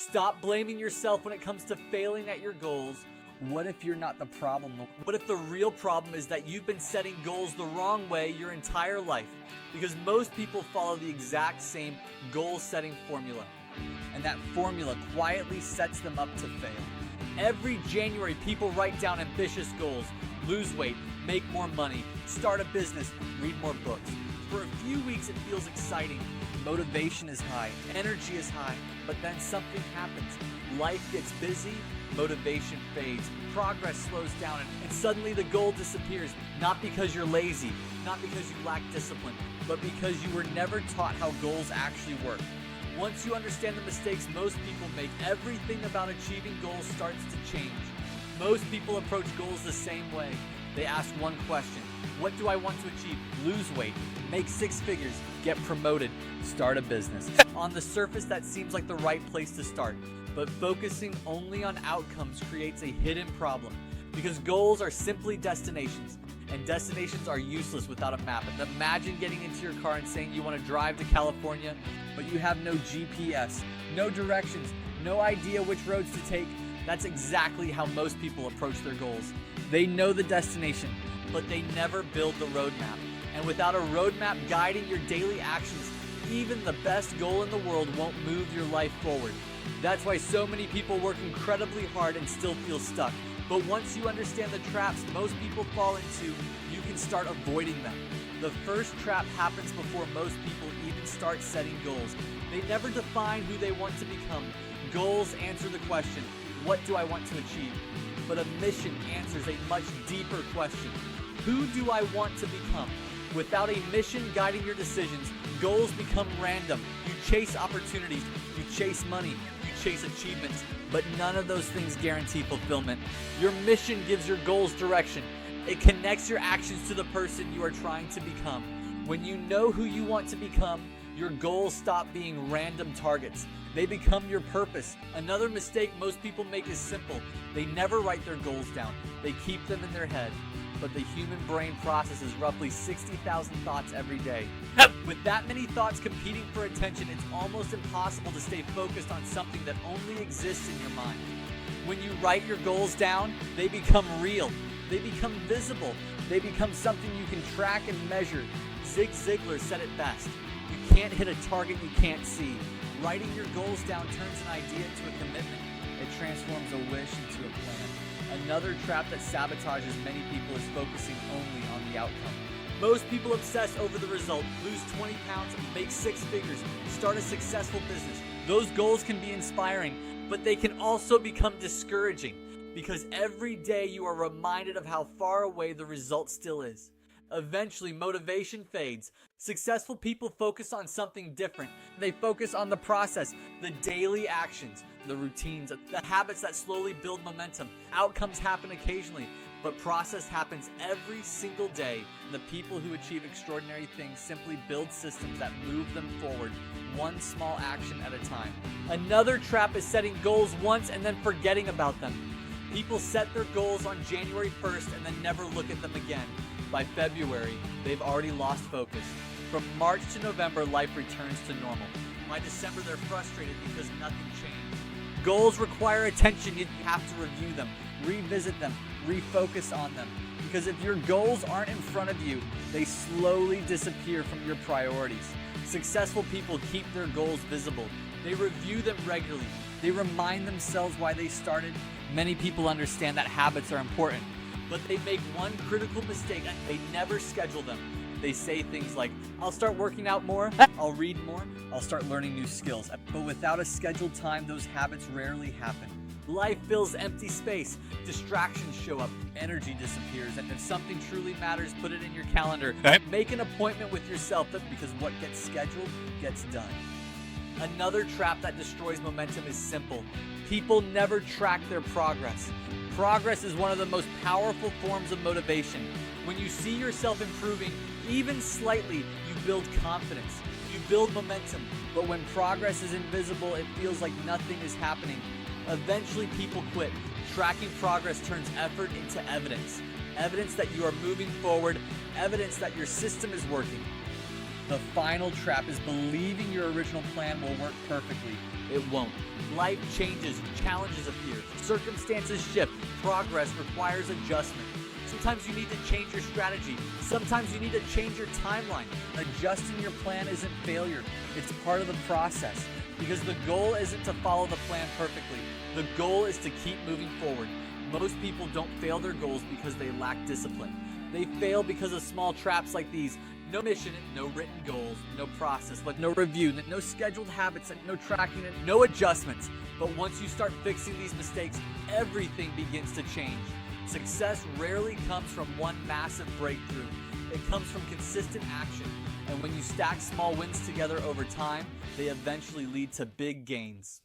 Stop blaming yourself when it comes to failing at your goals. What if you're not the problem? What if the real problem is that you've been setting goals the wrong way your entire life? Because most people follow the exact same goal-setting formula. And that formula quietly sets them up to fail. Every January, people write down ambitious goals. Lose weight, make more money, start a business, read more books. For a few weeks, it feels exciting. Motivation is high, energy is high, but then something happens. Life gets busy, motivation fades, progress slows down, and suddenly the goal disappears. Not because you're lazy, not because you lack discipline, but because you were never taught how goals actually work. Once you understand the mistakes most people make, everything about achieving goals starts to change. Most people approach goals the same way. They ask one question: what do I want to achieve? Lose weight, make 6 figures, get promoted, start a business. On the surface, that seems like the right place to start, but focusing only on outcomes creates a hidden problem, because goals are simply destinations, and destinations are useless without a map. And imagine getting into your car and saying you want to drive to California, but you have no GPS, no directions, no idea which roads to take. That's exactly how most people approach their goals. They know the destination, but they never build the roadmap. And without a roadmap guiding your daily actions, even the best goal in the world won't move your life forward. That's why so many people work incredibly hard and still feel stuck. But once you understand the traps most people fall into, you can start avoiding them. The first trap happens before most people even start setting goals. They never define who they want to become. Goals answer the question, what do I want to achieve? But a mission answers a much deeper question. Who do I want to become? Without a mission guiding your decisions, goals become random. You chase opportunities, you chase money, you chase achievements, but none of those things guarantee fulfillment. Your mission gives your goals direction. It connects your actions to the person you are trying to become. When you know who you want to become, your goals stop being random targets. They become your purpose. Another mistake most people make is simple. They never write their goals down. They keep them in their head. But the human brain processes roughly 60,000 thoughts every day. With that many thoughts competing for attention, it's almost impossible to stay focused on something that only exists in your mind. When you write your goals down, they become real. They become visible. They become something you can track and measure. Zig Ziglar said it best. You can't hit a target you can't see. Writing your goals down turns an idea into a commitment. It transforms a wish into a plan. Another trap that sabotages many people is focusing only on the outcome. Most people obsess over the result, lose 20 pounds, make 6 figures, start a successful business. Those goals can be inspiring, but they can also become discouraging, because every day you are reminded of how far away the result still is. Eventually, motivation fades. Successful people focus on something different. They focus on the process, the daily actions, the routines, the habits that slowly build momentum. Outcomes happen occasionally, but process happens every single day. The people who achieve extraordinary things simply build systems that move them forward, one small action at a time. Another trap is setting goals once and then forgetting about them. People set their goals on January 1st and then never look at them again. By February, they've already lost focus. From March to November, life returns to normal. By December, they're frustrated because nothing changed. Goals require attention. You have to review them, revisit them, refocus on them. Because if your goals aren't in front of you, they slowly disappear from your priorities. Successful people keep their goals visible. They review them regularly. They remind themselves why they started. Many people understand that habits are important, but they make one critical mistake: they never schedule them. They say things like, I'll start working out more, I'll read more, I'll start learning new skills. But without a scheduled time, those habits rarely happen. Life fills empty space, distractions show up, energy disappears, and if something truly matters, put it in your calendar. Make an appointment with yourself, because what gets scheduled gets done. Another trap that destroys momentum is simple. People never track their progress. Progress is one of the most powerful forms of motivation. When you see yourself improving, even slightly, you build confidence. You build momentum. But when progress is invisible, it feels like nothing is happening. Eventually, people quit. Tracking progress turns effort into evidence. Evidence that you are moving forward. Evidence that your system is working. The final trap is believing your original plan will work perfectly. It won't. Life changes, challenges appear, circumstances shift, progress requires adjustment. Sometimes you need to change your strategy. Sometimes you need to change your timeline. Adjusting your plan isn't failure. It's part of the process. Because the goal isn't to follow the plan perfectly. The goal is to keep moving forward. Most people don't fail their goals because they lack discipline. They fail because of small traps like these. No mission, no written goals, no process, like no review, no scheduled habits, no tracking, no adjustments. But once you start fixing these mistakes, everything begins to change. Success rarely comes from one massive breakthrough. It comes from consistent action. And when you stack small wins together over time, they eventually lead to big gains.